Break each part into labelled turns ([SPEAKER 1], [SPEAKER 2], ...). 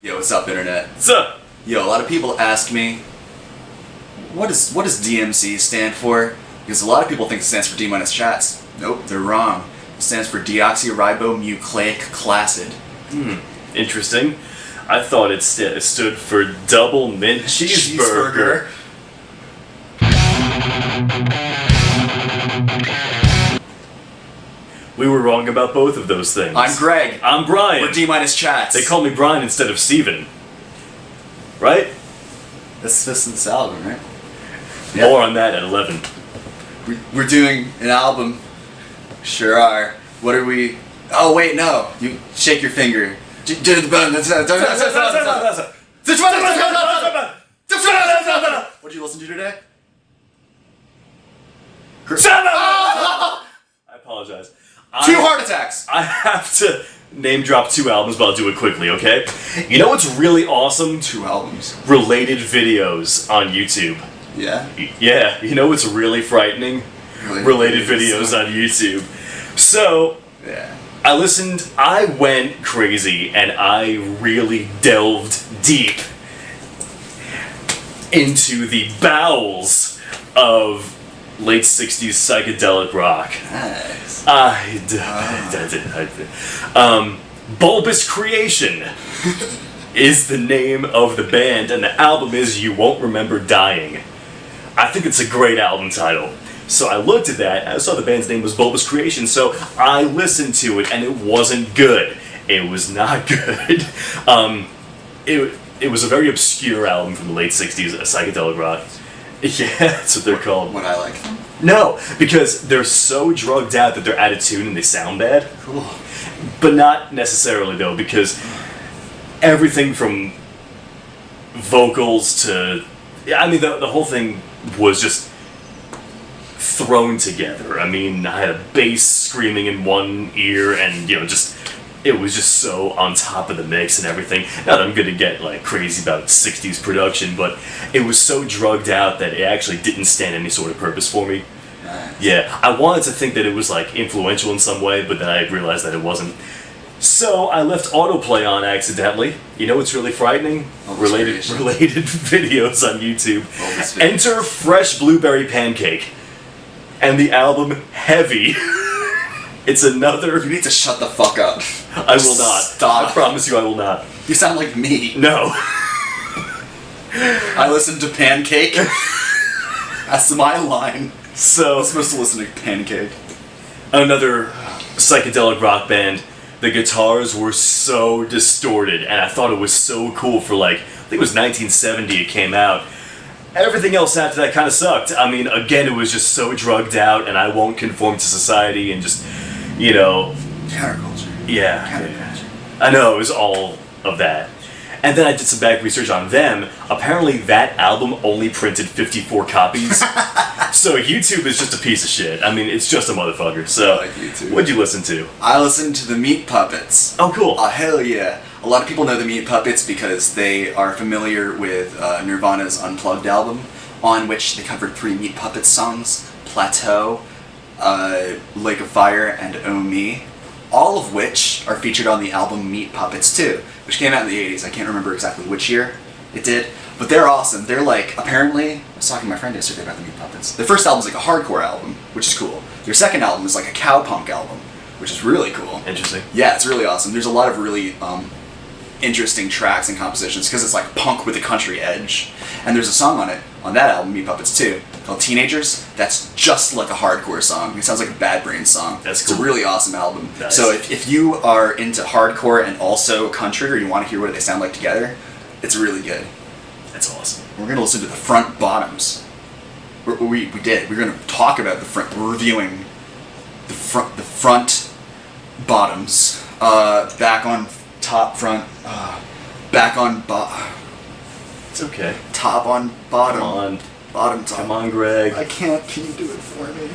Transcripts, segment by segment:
[SPEAKER 1] Yo, what's up, internet?
[SPEAKER 2] What's up?
[SPEAKER 1] Yo, a lot of people ask me, what does DMC stand for? Because a lot of people think it stands for D minus chats. Nope, they're wrong. It stands for deoxyribonucleic acid.
[SPEAKER 2] Interesting. I thought it stood for double mint cheeseburger. We were wrong about both of those things.
[SPEAKER 1] I'm Greg.
[SPEAKER 2] I'm Brian.
[SPEAKER 1] We're D minus chats.
[SPEAKER 2] They call me Brian instead of Steven. Right?
[SPEAKER 1] That's this album, right?
[SPEAKER 2] More on that at 11.
[SPEAKER 1] We're doing an album. Sure are. What are we? Oh wait, no. You shake your finger. What'd you listen to today?
[SPEAKER 2] I apologize.
[SPEAKER 1] Two heart attacks!
[SPEAKER 2] I have to name drop two albums, but I'll do it quickly, okay? You know what's really awesome?
[SPEAKER 1] Two albums.
[SPEAKER 2] Related videos on YouTube.
[SPEAKER 1] Yeah?
[SPEAKER 2] Yeah, you know what's really frightening? Related videos on YouTube. So,
[SPEAKER 1] yeah.
[SPEAKER 2] I went crazy and I really delved deep into the bowels of late 60s psychedelic rock.
[SPEAKER 1] Nice.
[SPEAKER 2] Bulbous Creation is the name of the band, and the album is You Won't Remember Dying. I think it's a great album title. So I looked at that, and I saw the band's name was Bulbous Creation, so I listened to it, and it wasn't good. It was not good. It was a very obscure album from the late 60s, psychedelic rock. Yeah, that's what they're called.
[SPEAKER 1] What I like.
[SPEAKER 2] No, because they're so drugged out that they're out of tune and they sound bad.
[SPEAKER 1] Cool.
[SPEAKER 2] But not necessarily, though, because everything from vocals to... I mean, the whole thing was just thrown together. I mean, I had a bass screaming in one ear and, it was just so on top of the mix and everything. Not that I'm gonna get like crazy about 60s production, but it was so drugged out that it actually didn't stand any sort of purpose for me.
[SPEAKER 1] Nice.
[SPEAKER 2] Yeah, I wanted to think that it was like influential in some way, but then I realized that it wasn't. So I left autoplay on accidentally. You know what's really frightening? Related videos on YouTube. Enter Fresh Blueberry Pancake. And the album Heavy. It's another...
[SPEAKER 1] You need to shut the fuck up.
[SPEAKER 2] I will not.
[SPEAKER 1] Stop.
[SPEAKER 2] I promise you I will not.
[SPEAKER 1] You sound like me.
[SPEAKER 2] No.
[SPEAKER 1] I listen to Pancake. That's my line.
[SPEAKER 2] So...
[SPEAKER 1] I'm supposed to listen to Pancake.
[SPEAKER 2] Another psychedelic rock band. The guitars were so distorted, and I thought it was so cool for I think it was 1970 it came out. Everything else after that kind of sucked. I mean, again, it was just so drugged out, and I won't conform to society, and just,
[SPEAKER 1] Counterculture.
[SPEAKER 2] Yeah.
[SPEAKER 1] Counterculture.
[SPEAKER 2] I know, it was all of that. And then I did some back research on them. Apparently that album only printed 54 copies. So YouTube is just a piece of shit. I mean, it's just a motherfucker. So,
[SPEAKER 1] I like YouTube.
[SPEAKER 2] What'd you listen to?
[SPEAKER 1] I listened to the Meat Puppets.
[SPEAKER 2] Oh, cool.
[SPEAKER 1] Oh, hell yeah. A lot of people know the Meat Puppets because they are familiar with Nirvana's Unplugged album, on which they covered 3 Meat Puppets songs, Plateau, Lake of Fire, and Oh Me, all of which are featured on the album Meat Puppets 2, which came out in the 80s. I can't remember exactly which year it did, but they're awesome. They're apparently, I was talking to my friend yesterday about the Meat Puppets. Their first album is a hardcore album, which is cool. Their second album is a cowpunk album, which is really cool.
[SPEAKER 2] Interesting.
[SPEAKER 1] Yeah, it's really awesome. There's a lot of really interesting tracks and compositions because it's punk with a country edge. And there's a song on that album, Meat Puppets 2, called Teenagers. That's just like a hardcore song. It sounds like a Bad Brains song.
[SPEAKER 2] That's
[SPEAKER 1] cool.
[SPEAKER 2] It's
[SPEAKER 1] a really awesome album.
[SPEAKER 2] Nice.
[SPEAKER 1] So if you are into hardcore and also country, or you want to hear what they sound like together, it's really good.
[SPEAKER 2] That's awesome.
[SPEAKER 1] We're going to listen to the Front Bottoms. We did. We're going to talk about the front. We're reviewing the front bottoms. Back on top, front. Back on
[SPEAKER 2] It's okay.
[SPEAKER 1] top on bottom.
[SPEAKER 2] Come on.
[SPEAKER 1] Bottom top.
[SPEAKER 2] Come on, Greg.
[SPEAKER 1] I can't. Can you do it for me?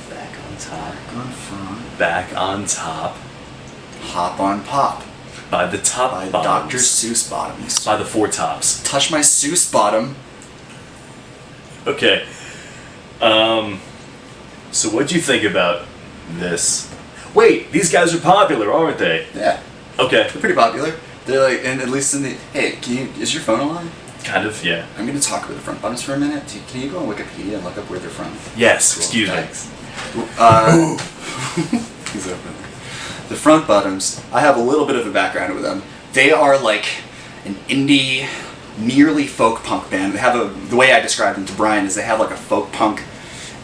[SPEAKER 2] Back on top.
[SPEAKER 1] Back on front.
[SPEAKER 2] Back on top.
[SPEAKER 1] Hop on pop.
[SPEAKER 2] By the top
[SPEAKER 1] By
[SPEAKER 2] bottoms.
[SPEAKER 1] Dr. Seuss bottoms.
[SPEAKER 2] By the 4 tops.
[SPEAKER 1] Touch my Seuss bottom.
[SPEAKER 2] Okay. So what'd you think about this? Wait, these guys are popular, aren't they?
[SPEAKER 1] Yeah.
[SPEAKER 2] Okay.
[SPEAKER 1] They're pretty popular. They're like, and at least in the hey, is your phone on?
[SPEAKER 2] Kind of, yeah.
[SPEAKER 1] I'm going to talk about the front bottoms for a minute. Can you go on Wikipedia and look up where they're from?
[SPEAKER 2] Yes,
[SPEAKER 1] Cool,
[SPEAKER 2] excuse me.
[SPEAKER 1] thanks. He's open. The front bottoms. I have a little bit of a background with them. They are like an indie, nearly folk punk band. They have the way I describe them to Brian is they have like a folk punk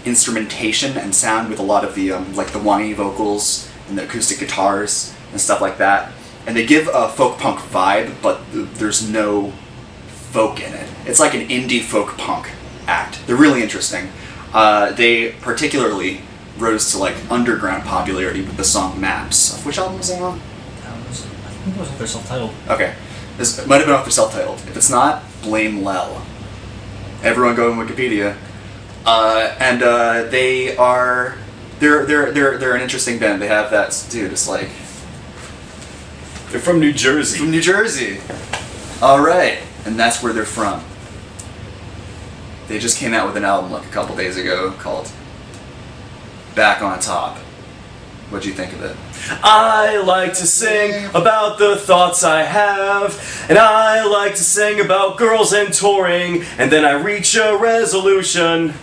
[SPEAKER 1] instrumentation and sound with a lot of the like the whiny vocals and the acoustic guitars and stuff like that. And they give a folk punk vibe, but there's no folk in it. It's like an indie folk punk act. They're really interesting. They particularly rose to like underground popularity with the song Maps. Which album was that on?
[SPEAKER 3] I think it was off their self-titled.
[SPEAKER 1] Okay. It might have been off their self-titled. If it's not, blame Lel. Everyone go on Wikipedia. They are they're an interesting band. They have that dude, it's like
[SPEAKER 2] They're from New Jersey.
[SPEAKER 1] from New Jersey. Alright. And that's where they're from. They just came out with an album like a couple days ago called Back on Top. What'd you think of it?
[SPEAKER 2] I like to sing about the thoughts I have, and I like to sing about girls and touring, and then I reach a resolution.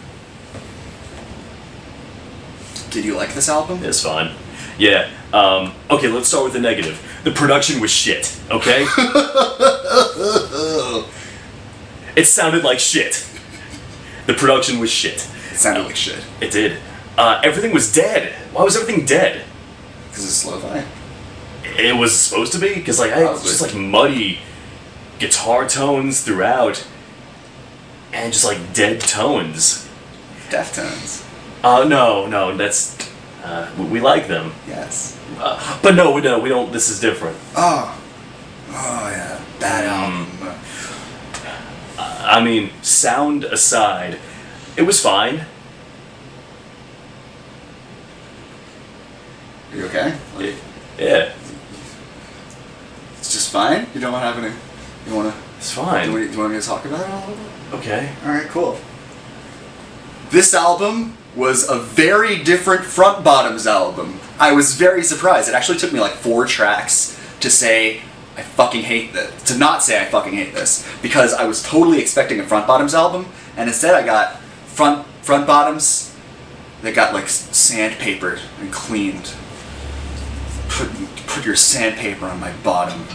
[SPEAKER 1] Did you like this album?
[SPEAKER 2] It's fine. Yeah. Okay, let's start with the negative. The production was shit, okay? It sounded like shit. The production was shit.
[SPEAKER 1] It sounded like shit.
[SPEAKER 2] It did. Everything was dead. Why was everything dead?
[SPEAKER 1] Because it's lo-fi.
[SPEAKER 2] It was supposed to be? Because, like, it's just, like, muddy guitar tones throughout. And just, like, dead tones.
[SPEAKER 1] Deftones.
[SPEAKER 2] No, that's... we like them.
[SPEAKER 1] Yes.
[SPEAKER 2] But no, we don't. This is different.
[SPEAKER 1] Oh yeah. Bad album.
[SPEAKER 2] I mean, sound aside, it was fine.
[SPEAKER 1] Are you okay? Like,
[SPEAKER 2] Yeah,
[SPEAKER 1] it's just fine? You don't have any... You wanna...
[SPEAKER 2] it's
[SPEAKER 1] Do
[SPEAKER 2] fine.
[SPEAKER 1] you want me to talk about it a little bit?
[SPEAKER 2] Okay.
[SPEAKER 1] Alright, cool. This album was a very different Front Bottoms album. I was very surprised. It actually took me like 4 tracks to say I fucking hate this. To not say I fucking hate this. Because I was totally expecting a Front Bottoms album, and instead I got Front Bottoms that got like sandpapered and cleaned. Put your sandpaper on my bottom.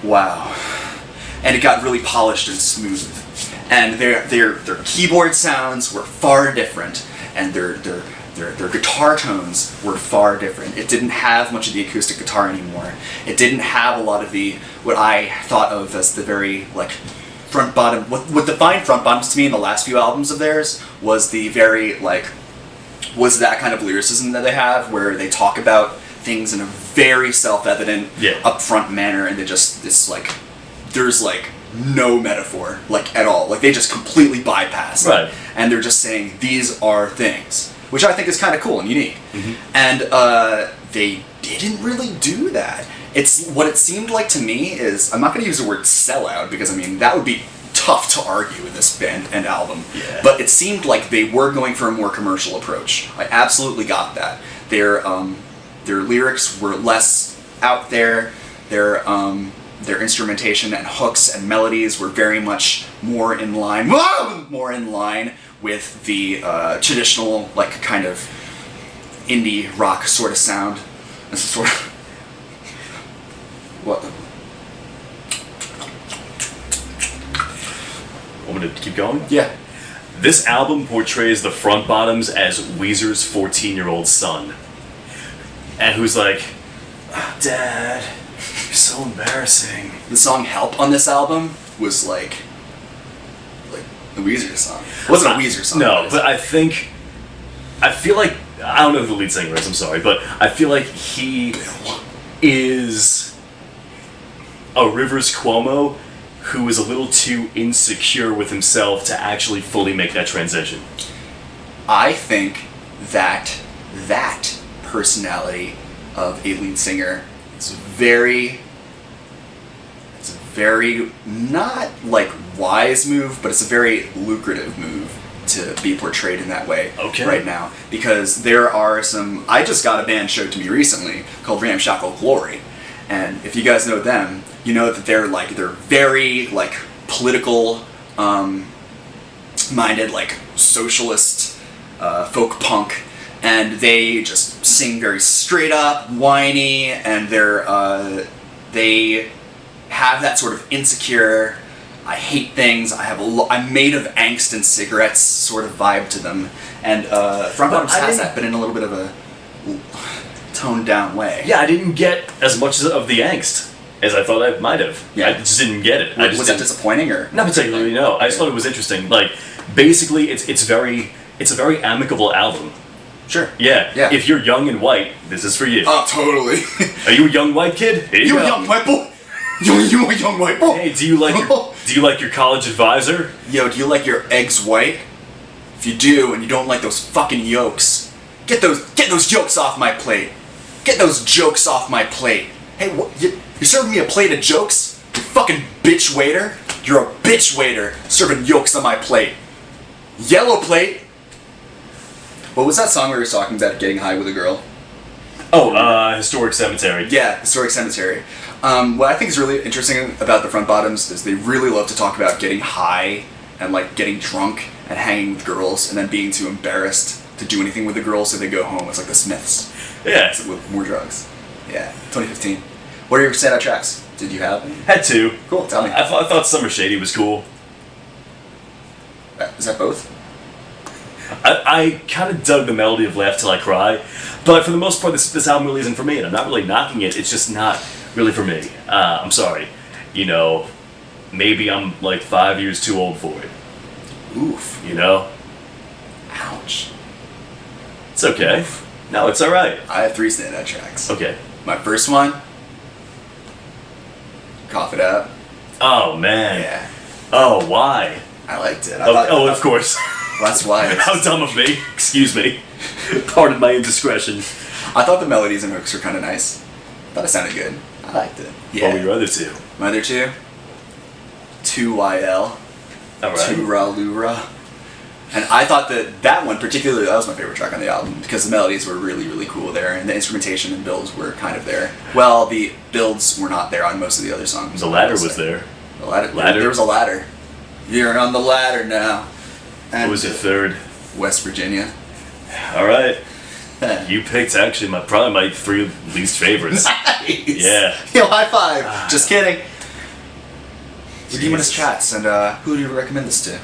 [SPEAKER 1] Wow. And it got really polished and smooth. And their keyboard sounds were far different, and their guitar tones were far different. It didn't have much of the acoustic guitar anymore. It didn't have a lot of the what I thought of as the very like front bottom. What defined Front Bottoms to me in the last few albums of theirs was the very like was that kind of lyricism that they have where they talk about things in a very self-evident, upfront manner, and they just there's like no metaphor like at all. Like they just completely bypass it, and they're just saying these are things, which I think is kind of cool and unique. And they didn't really do that. It's what it seemed like to me is I'm not going to use the word sellout because I mean that would be tough to argue in this band and album. But it seemed like they were going for a more commercial approach. I absolutely got that. Their lyrics were less out there. Their instrumentation and hooks and melodies were very much more in line with the traditional, like, kind of indie rock sort of sound. This is sort of... What?
[SPEAKER 2] Want me to keep going?
[SPEAKER 1] Yeah.
[SPEAKER 2] This album portrays the Front Bottoms as Weezer's 14-year-old son. And who's like, oh, Dad, you're so embarrassing.
[SPEAKER 1] The song Help on this album was like the Weezer song. It wasn't a Weezer song.
[SPEAKER 2] No, but I feel like, I don't know who the lead singer is, I'm sorry, but I feel like he is a Rivers Cuomo who is a little too insecure with himself to actually fully make that transition.
[SPEAKER 1] I think that personality of a lead singer is very not like wise move, but it's a very lucrative move to be portrayed in that way right now. Because there are some... I just got a band showed to me recently called Ramshackle Glory. And if you guys know them, you know that they're very like political minded, like socialist folk punk, and they just sing very straight up, whiny, and they have that sort of insecure, I hate things, I'm made of angst and cigarettes sort of vibe to them, and Front Bottoms has that, but in a little bit of a toned down way.
[SPEAKER 2] Yeah, I didn't get as much of the angst as I thought I might have.
[SPEAKER 1] Yeah.
[SPEAKER 2] I just didn't get it. I just
[SPEAKER 1] Was that
[SPEAKER 2] didn't-
[SPEAKER 1] disappointing or?
[SPEAKER 2] Not particularly, no. I just thought it was interesting. Like, basically, it's a very amicable album.
[SPEAKER 1] Sure.
[SPEAKER 2] Yeah.
[SPEAKER 1] Yeah.
[SPEAKER 2] If you're young and white, this is for you.
[SPEAKER 1] Oh, totally.
[SPEAKER 2] Are you a young white kid? Here you
[SPEAKER 1] You
[SPEAKER 2] go.
[SPEAKER 1] a young white boy? You a young white boy?
[SPEAKER 2] Hey, do you like your college advisor?
[SPEAKER 1] Yo, do you like your eggs white? If you do, and you don't like those fucking yolks, get those yolks off my plate. Get those jokes off my plate. Hey, you serving me a plate of jokes? You fucking bitch waiter. You're a bitch waiter serving yolks on my plate. Yellow plate. What was that song we were talking about, getting high with a girl?
[SPEAKER 2] Oh, Historic Cemetery.
[SPEAKER 1] Yeah, Historic Cemetery. What I think is really interesting about the Front Bottoms is they really love to talk about getting high and like getting drunk and hanging with girls and then being too embarrassed to do anything with the girls, so they go home. It's like the Smiths
[SPEAKER 2] Yeah.
[SPEAKER 1] with more drugs. Yeah, 2015. What are your standout tracks? Did you have any?
[SPEAKER 2] Had two.
[SPEAKER 1] Cool, tell me.
[SPEAKER 2] I thought Summer Shady was cool.
[SPEAKER 1] Is that both?
[SPEAKER 2] I kind of dug the melody of Laugh Till I Cry, but for the most part, this album really isn't for me, and I'm not really knocking it. It's just not really for me. I'm sorry. You know, maybe I'm like 5 years too old for it.
[SPEAKER 1] Oof.
[SPEAKER 2] You know?
[SPEAKER 1] Ouch.
[SPEAKER 2] It's okay. No, it's alright.
[SPEAKER 1] I have 3 standout tracks.
[SPEAKER 2] Okay.
[SPEAKER 1] My first one, Cough It Out.
[SPEAKER 2] Oh, man.
[SPEAKER 1] Yeah,
[SPEAKER 2] Oh, why?
[SPEAKER 1] I liked it.
[SPEAKER 2] Of course.
[SPEAKER 1] That's why.
[SPEAKER 2] How dumb of me. Excuse me. Pardon my indiscretion.
[SPEAKER 1] I thought the melodies and hooks were kind of nice. Thought it sounded good. I liked it. Yeah.
[SPEAKER 2] What were your other two?
[SPEAKER 1] My other two? 2YL.
[SPEAKER 2] Alright.
[SPEAKER 1] 2Ra. And I thought that one particularly, that was my favorite track on the album because the melodies were really, really cool there and the instrumentation and builds were kind of there. Well, the builds were not there on most of the other songs.
[SPEAKER 2] The ladder was there.
[SPEAKER 1] The ladder?
[SPEAKER 2] Ladder?
[SPEAKER 1] There was a ladder. You're on the ladder now. And
[SPEAKER 2] What was your third?
[SPEAKER 1] West Virginia.
[SPEAKER 2] Alright. You picked actually probably my 3 least favorites.
[SPEAKER 1] Nice.
[SPEAKER 2] Yeah.
[SPEAKER 1] Yo, high five. Just kidding. Redeem us
[SPEAKER 2] Jesus.
[SPEAKER 1] chats, and who do you recommend this to?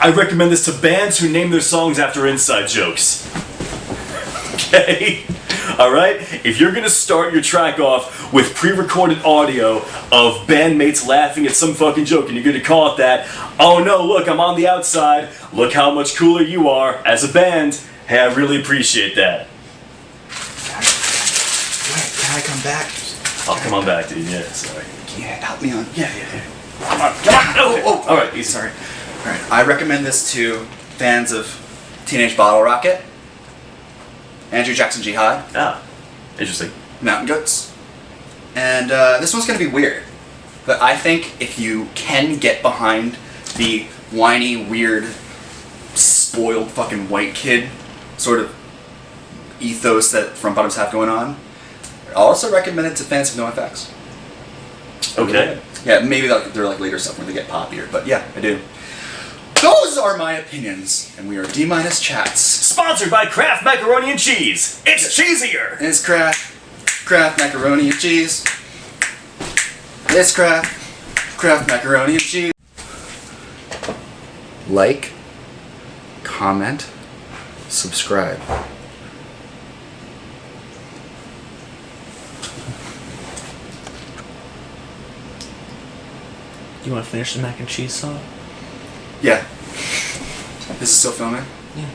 [SPEAKER 2] I recommend this to bands who name their songs after inside jokes. Okay? Alright? If you're gonna start your track off with pre-recorded audio of bandmates laughing at some fucking joke and you're gonna call it that, oh no, look, I'm on the outside, look how much cooler you are as a band, hey, I really appreciate that.
[SPEAKER 1] Wait, can I come back?
[SPEAKER 2] Oh, come on back, dude, yeah, sorry.
[SPEAKER 1] Can you help me on?
[SPEAKER 2] Yeah. Come on. Oh, alright, easy.
[SPEAKER 1] Sorry. Alright, I recommend this to fans of Teenage Bottle Rocket, Andrew Jackson Jihad,
[SPEAKER 2] Ah, interesting.
[SPEAKER 1] Mountain Goats, and this one's gonna be weird, but I think if you can get behind the whiny, weird, spoiled fucking white kid sort of ethos that Front Bottoms have going on, I'll also recommend it to fans of NoFX.
[SPEAKER 2] Okay.
[SPEAKER 1] Yeah, maybe they're like later stuff when they get poppier, but yeah, I do. Those are my opinions, and we are D- chats.
[SPEAKER 2] Sponsored by Kraft Macaroni and Cheese. It's cheesier.
[SPEAKER 1] It's Kraft macaroni and cheese. It's Kraft macaroni and cheese. Like, comment, subscribe.
[SPEAKER 3] You want to finish the mac and cheese song?
[SPEAKER 1] Yeah. This is still filming?
[SPEAKER 3] Yeah.